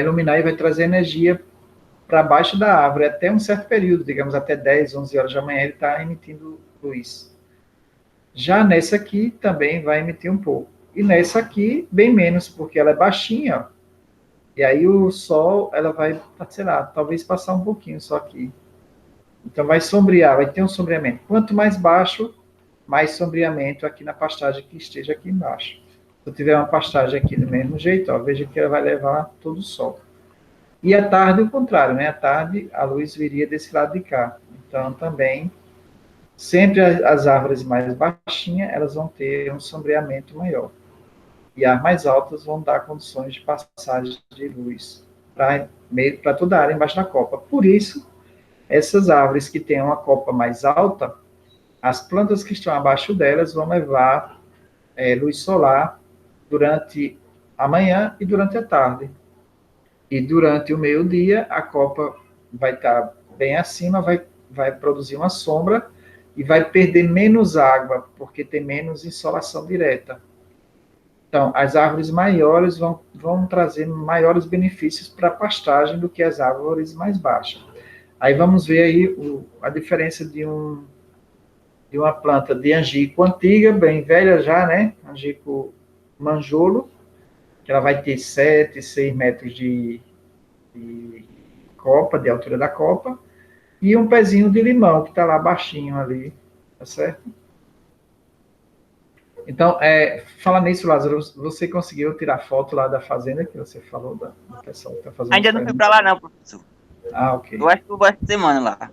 iluminar e vai trazer energia para baixo da árvore até um certo período, digamos até 10, 11 horas da manhã, ele está emitindo luz. Já nessa aqui também vai emitir um pouco. E nessa aqui, bem menos, porque ela é baixinha, ó. E aí o Sol, ela vai, sei lá, talvez passar um pouquinho só aqui. Então vai sombrear, vai ter um sombreamento. Quanto mais baixo, mais sombreamento aqui na pastagem que esteja aqui embaixo. Se eu tiver uma pastagem aqui do mesmo jeito, ó, veja que ela vai levar todo o Sol. E à tarde, o contrário, né? À tarde, a luz viria desse lado de cá. Então, também, sempre as árvores mais baixinhas, elas vão ter um sombreamento maior. E as mais altas vão dar condições de passagem de luz para toda a área embaixo da copa. Por isso, essas árvores que têm uma copa mais alta, as plantas que estão abaixo delas vão levar luz solar durante a manhã e durante a tarde. E durante o meio-dia, a copa vai estar bem acima, vai produzir uma sombra e vai perder menos água, porque tem menos insolação direta. Então, as árvores maiores vão trazer maiores benefícios para a pastagem do que as árvores mais baixas. Aí vamos ver aí a diferença de uma planta de angico antiga, bem velha já, né? Angico manjolo, que ela vai ter 7, 6 metros de copa, de altura da copa, e um pezinho de limão, que está lá baixinho ali, tá certo? Então, falar nisso, Lázaro, você conseguiu tirar foto lá da fazenda, que você falou do pessoal que está fazendo Ainda não fui para lá não, professor. Ah, ok. Eu acho que eu vou essa semana lá.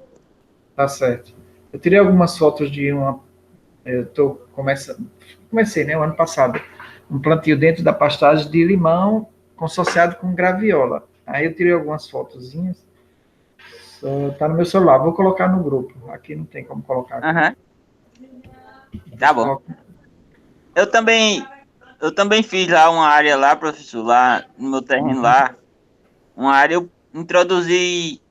Tá certo. Eu tirei algumas fotos de comecei, né, o ano passado, um plantio dentro da pastagem de limão consociado com graviola. Aí eu tirei algumas fotozinhas. Tá no meu celular. Vou colocar no grupo. Aqui não tem como colocar. Aham. Tá bom. Eu também fiz lá uma área lá, professor, lá no meu terreno lá. Uma área eu introduzi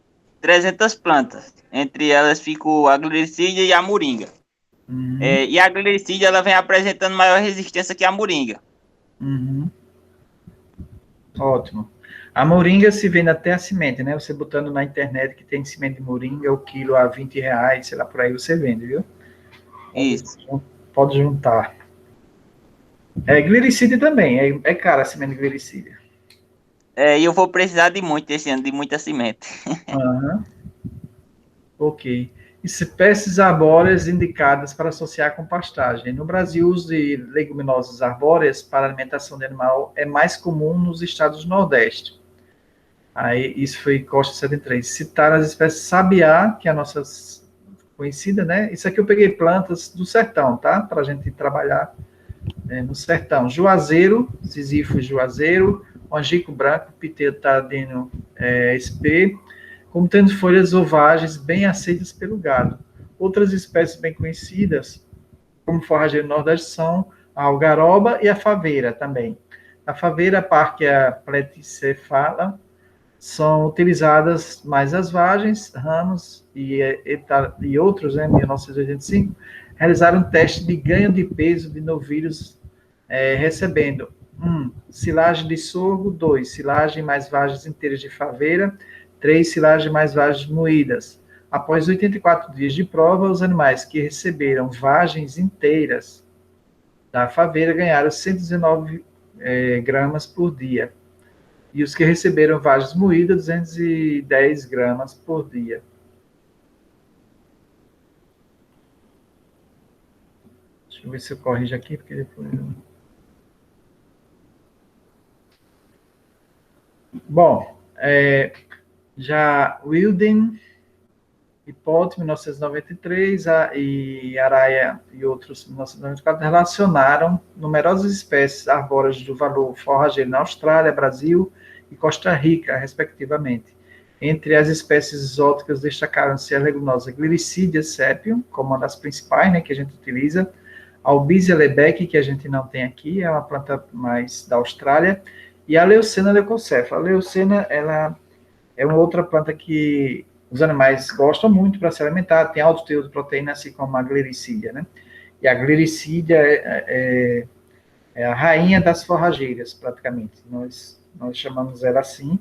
300 plantas. Entre elas ficou a glicídia e a moringa. Uhum. E a glicídia ela vem apresentando maior resistência que a moringa. Uhum. Ótimo. A moringa se vende até a semente, né? Você botando na internet que tem semente de moringa, o quilo a R$20, sei lá, por aí você vende, viu? Isso. Pode juntar. Glicídia também, é cara a semente de glicídia. E eu vou precisar de muito esse ano, de muita semente. Uhum. Ok. Espécies arbóreas indicadas para associar com pastagem. No Brasil, o uso de leguminosas arbóreas para alimentação de animal é mais comum nos estados do Nordeste. Aí, isso foi Costa 73. Citar as espécies sabiá, que é a nossa conhecida, né? Isso aqui eu peguei plantas do sertão, tá? Para a gente trabalhar no sertão. Juazeiro, Sísifo juazeiro, angico branco, Pitedino sp, como tendo folhas ovagens bem aceitas pelo gado. Outras espécies bem conhecidas, como forrageiro nordeste, são a algaroba e a faveira também. A faveira, a Parkia platycephala, são utilizadas mais as vagens, ramos e outros, né, em 1985, realizaram um teste de ganho de peso de novilhos recebendo 1. Silagem de sorgo, 2. Silagem mais vagens inteiras de faveira, 3. Silagem mais vagens moídas. Após 84 dias de prova, os animais que receberam vagens inteiras da faveira ganharam 119 gramas por dia. E os que receberam vagens moídas, 210 gramas por dia. Deixa eu ver se eu corrijo aqui, porque depois... Bom, já Wilden e Pote, 1993, e Araia e outros, 1994, relacionaram numerosas espécies arbóreas do valor forrageiro na Austrália, Brasil e Costa Rica, respectivamente. Entre as espécies exóticas destacaram-se a leguminosa Gliricidia sepium, como uma das principais, né, que a gente utiliza, a Albizia lebec, que a gente não tem aqui, é uma planta mais da Austrália, e a Leucena leucocephala. A Leucena, ela é uma outra planta que os animais gostam muito para se alimentar, tem alto teor de proteína, assim como a Gliricidia, né? E a Gliricidia é a rainha das forrageiras, praticamente. Nós chamamos ela assim.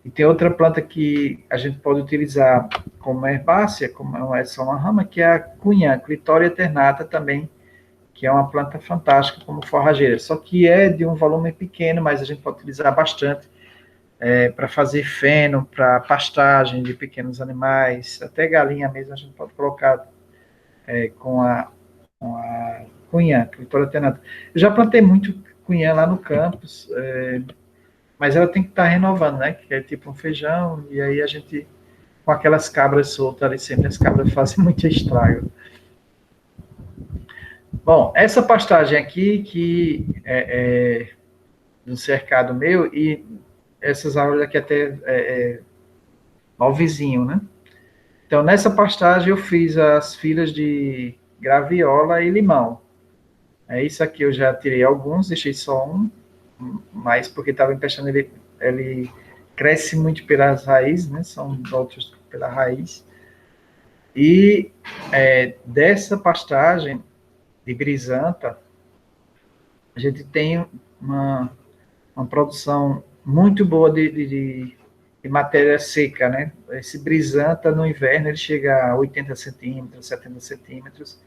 E tem outra planta que a gente pode utilizar como herbácea, como é só uma rama, que é a cunhã, Clitoria ternata também, que é uma planta fantástica como forrageira. Só que é de um volume pequeno, mas a gente pode utilizar bastante para fazer feno, para pastagem de pequenos animais, até galinha mesmo a gente pode colocar com a cunhã, Clitoria ternata. Eu já plantei muito cunhã lá no campus, mas ela tem que estar renovando, né? Que é tipo um feijão, e aí a gente, com aquelas cabras soltas ali, sempre as cabras fazem muito estrago. Bom, essa pastagem aqui, que é do cercado meu, e essas árvores aqui até ao vizinho, né? Então, nessa pastagem eu fiz as filas de graviola e limão. Isso aqui eu já tirei alguns, deixei só um, mas porque estava empestando, ele cresce muito pelas raízes, né? São outros pela raiz. E dessa pastagem de grisanta, a gente tem uma produção muito boa de matéria seca, né? Esse brisanta, no inverno, ele chega a 80 centímetros, 70 centímetros,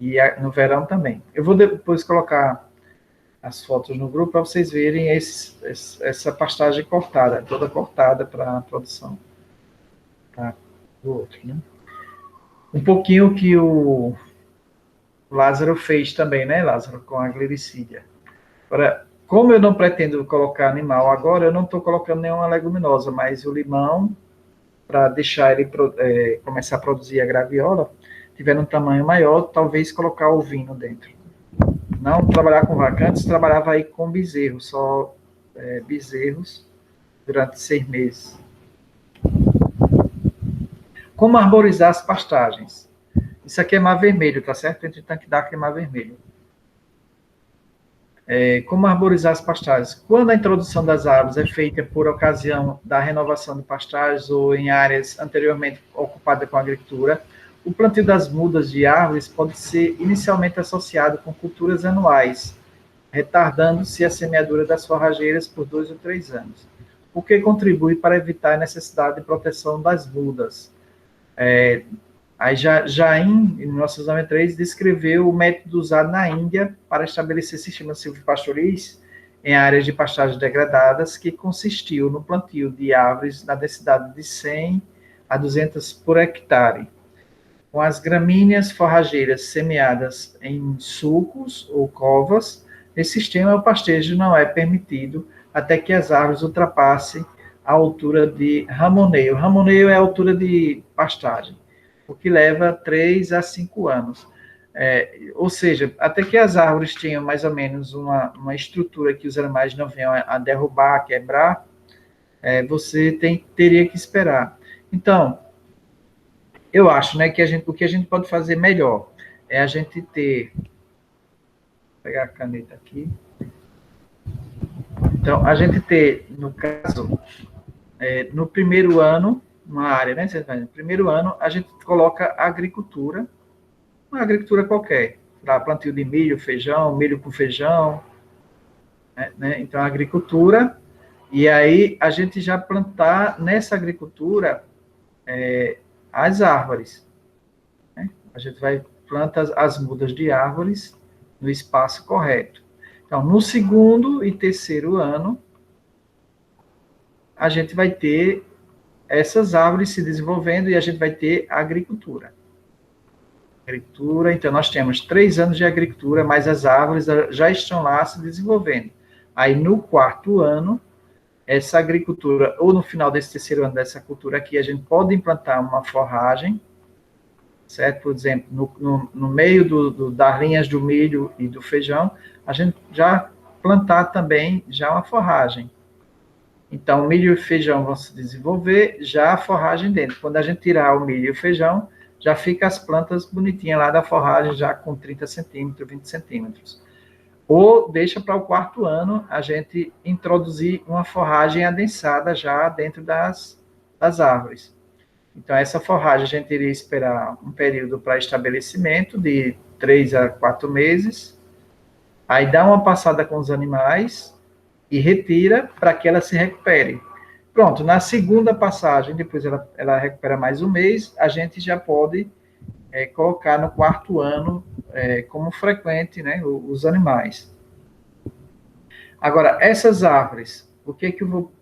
e no verão também. Eu vou depois colocar as fotos no grupo para vocês verem essa pastagem cortada, toda cortada para a produção do outro, né? Um pouquinho que o Lázaro fez também, né, Lázaro, com a Gliricidia. Agora, como eu não pretendo colocar animal agora, eu não estou colocando nenhuma leguminosa, mas o limão, para deixar ele começar a produzir a graviola, tiver um tamanho maior, talvez colocar ovino dentro. Não trabalhar com vaca. Antes trabalhava aí com bezerros, só bezerros durante 6 meses. Como arborizar as pastagens? Isso aqui é mar vermelho, tá certo? Entre tanque d'água e mar vermelho. Como arborizar as pastagens? Quando a introdução das árvores é feita por ocasião da renovação de pastagens ou em áreas anteriormente ocupadas com agricultura, o plantio das mudas de árvores pode ser inicialmente associado com culturas anuais, retardando-se a semeadura das forrageiras por 2 ou 3 anos, o que contribui para evitar a necessidade de proteção das mudas. Aí Jain, em 1993, descreveu o método usado na Índia para estabelecer sistemas silvopastoris em áreas de pastagens degradadas, que consistiu no plantio de árvores na densidade de 100 a 200 por hectare, com as gramíneas forrageiras semeadas em sulcos ou covas. Nesse sistema, o pastejo não é permitido até que as árvores ultrapassem a altura de ramoneio. Ramoneio é a altura de pastagem, o que leva 3 a 5 anos. Ou seja, até que as árvores tenham mais ou menos uma estrutura que os animais não venham a derrubar, a quebrar, você teria que esperar. Então, eu acho, né, que o que a gente pode fazer melhor é a gente ter... Vou pegar a caneta aqui. Então, a gente ter, no caso, no primeiro ano, uma área, né? No primeiro ano, a gente coloca agricultura, uma agricultura qualquer, para plantio de milho, feijão, milho com feijão, né? Então, agricultura, e aí a gente já plantar nessa agricultura as árvores, né? A gente vai plantar as mudas de árvores no espaço correto. Então, no segundo e terceiro ano, a gente vai ter essas árvores se desenvolvendo e a gente vai ter a agricultura. Agricultura, então nós temos 3 anos de agricultura, mas as árvores já estão lá se desenvolvendo. Aí no 4º ano, essa agricultura, ou no final desse 3º ano dessa cultura aqui, a gente pode implantar uma forragem, certo? Por exemplo, no meio das linhas do milho e do feijão, a gente já plantar também já uma forragem. Então, milho e feijão vão se desenvolver, já a forragem dentro. Quando a gente tirar o milho e o feijão, já fica as plantas bonitinhas lá da forragem, já com 30 centímetros, 20 centímetros. Ou deixa para o 4º ano a gente introduzir uma forragem adensada já dentro das árvores. Então, essa forragem a gente iria esperar um período para estabelecimento de 3 a 4 meses, aí dá uma passada com os animais e retira para que ela se recupere. Pronto, na segunda passagem, depois ela recupera mais um mês, a gente já pode colocar no 4º ano como frequente, né, os animais. Agora, essas árvores, o que eu vou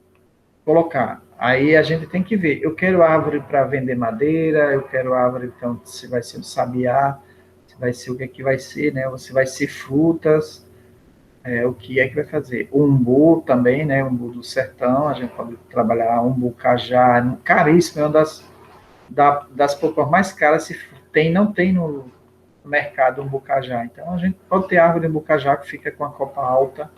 colocar? Aí a gente tem que ver, eu quero árvore para vender madeira, eu quero árvore, então, se vai ser um sabiá, se vai ser o que vai ser, né, ou se vai ser frutas, o que é que vai fazer? O umbu também, né, umbu do sertão, a gente pode trabalhar umbu cajá, caríssimo, é uma das poucas mais caras, se tem, não tem no mercado umbu cajá, então a gente pode ter árvore de umbu cajá que fica com a copa alta,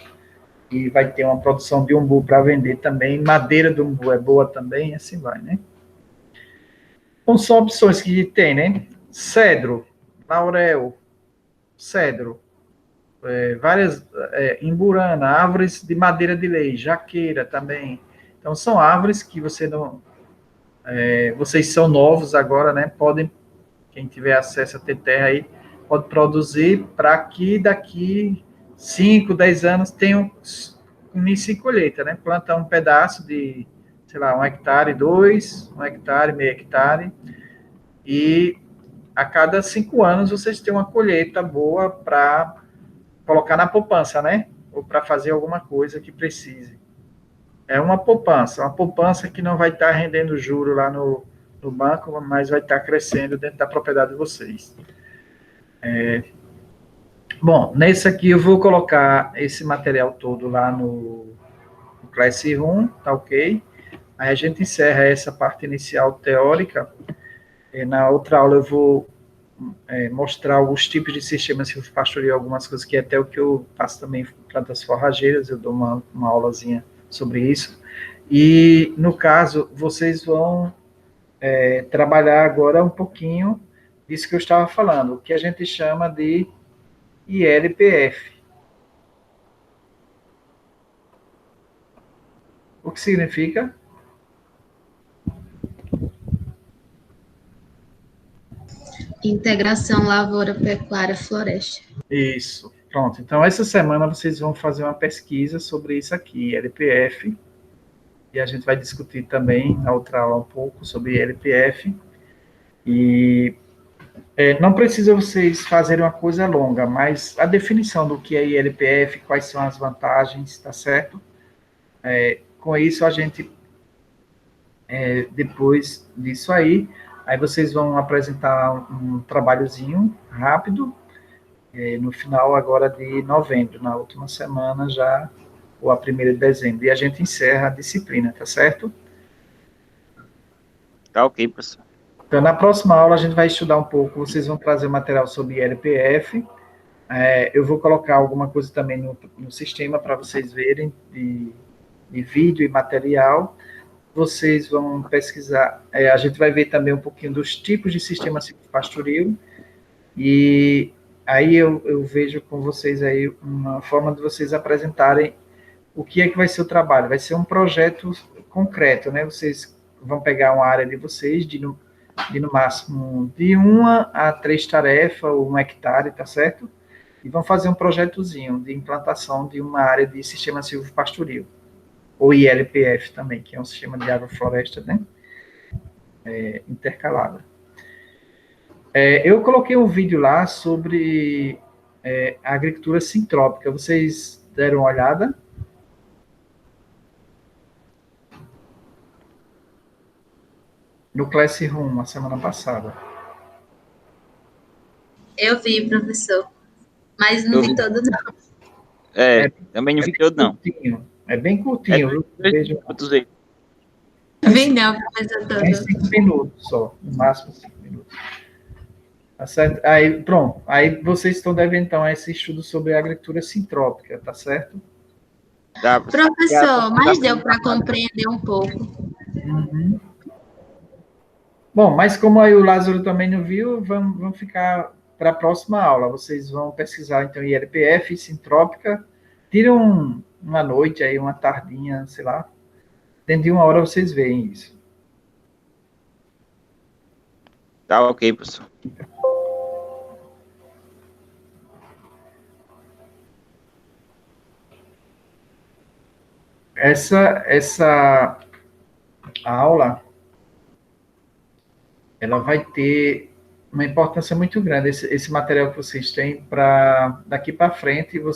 e vai ter uma produção de umbu para vender também, madeira do umbu é boa também, assim vai, né? Então, são opções que tem, né? Cedro, laurel, cedro, várias, imburana, árvores de madeira de lei, jaqueira também. Então, são árvores que você não... vocês são novos agora, né? Podem, quem tiver acesso a ter terra aí, pode produzir para que daqui 5, 10 anos tenham início e colheita, né? Planta um pedaço de, sei lá, 1 hectare, 2, 1 hectare, meio hectare, e a cada 5 anos vocês têm uma colheita boa para colocar na poupança, né? Ou para fazer alguma coisa que precise. É uma poupança que não vai estar rendendo juro lá no banco, mas vai estar crescendo dentro da propriedade de vocês. Bom, nesse aqui eu vou colocar esse material todo lá no Classroom, tá ok? Aí a gente encerra essa parte inicial teórica. Na outra aula eu vou mostrar alguns tipos de sistemas silvopastoril, algumas coisas que até o que eu faço também plantas forrageiras, eu dou uma aulazinha sobre isso. E, no caso, vocês vão trabalhar agora um pouquinho disso que eu estava falando, o que a gente chama de ILPF. O que significa? Integração lavoura, pecuária, floresta. Isso, pronto. Então, essa semana vocês vão fazer uma pesquisa sobre isso aqui, ILPF, e a gente vai discutir também na outra aula um pouco sobre ILPF, e não precisa vocês fazerem uma coisa longa, mas a definição do que é ILPF, quais são as vantagens, tá certo? Com isso, a gente, depois disso aí vocês vão apresentar um trabalhozinho rápido, no final agora de novembro, na última semana já, ou a 1ª de dezembro, e a gente encerra a disciplina, tá certo? Tá ok, professor. Então, na próxima aula, a gente vai estudar um pouco, vocês vão trazer material sobre ILPF, eu vou colocar alguma coisa também no sistema para vocês verem, de vídeo e material. Vocês vão pesquisar, a gente vai ver também um pouquinho dos tipos de sistema silvopastoril, e aí eu vejo com vocês aí uma forma de vocês apresentarem o que é que vai ser o trabalho. Vai ser um projeto concreto, né? Vocês vão pegar uma área de vocês, no máximo de 1 a 3 tarefas, ou 1 hectare, tá certo? E vão fazer um projetozinho de implantação de uma área de sistema silvopastoril, ou ILPF também, que é um sistema de agrofloresta, né? Intercalada. Eu coloquei um vídeo lá sobre a agricultura sintrópica. Vocês deram uma olhada? no Classroom, a semana passada. Eu vi, professor. Mas não Eu vi vi. todo, não. Também não vi todo, não. É bem curtinho, viu? Veja. Vi não, professor, Em todo. 5 minutos só, no máximo 5 minutos. Tá certo? Aí, pronto. Aí vocês estão devendo, então, esse estudo sobre a agricultura sintrópica, tá certo? Tá, Professor, mas deu para compreender um pouco. Uhum. Bom, mas como aí o Lázaro também não viu, vamos ficar para a próxima aula. Vocês vão pesquisar, então, ILPF, sintrópica. Tiram uma noite aí, uma tardinha, sei lá. Dentro de 1 hora vocês veem isso. tá ok, professor. Essa aula, ela vai ter uma importância muito grande, esse material que vocês têm para daqui para frente,